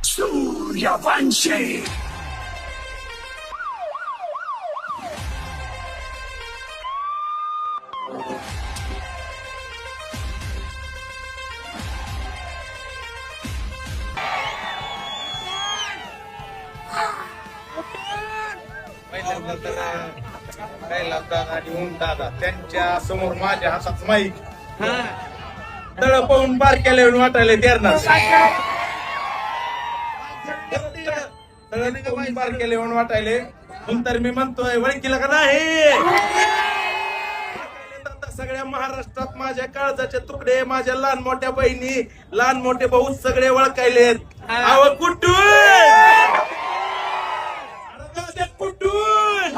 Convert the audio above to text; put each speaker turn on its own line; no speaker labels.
सूर्यवंशी
आणि ऊन दादा त्यांच्या समोर माझ्या हातात माईक तळ पाहून बारक्याला येऊन वाटायला त्यांना तळ पाहून बारक्याला येऊन वाटायले नंतर मी म्हणतोय वळखीला का नाही सगळ्या महाराष्ट्रात माझ्या काळजाचे तुकडे माझ्या लहान मोठ्या बहिणी लहान मोठे भाऊ सगळे ओळखायलेत अव कुठून कुठून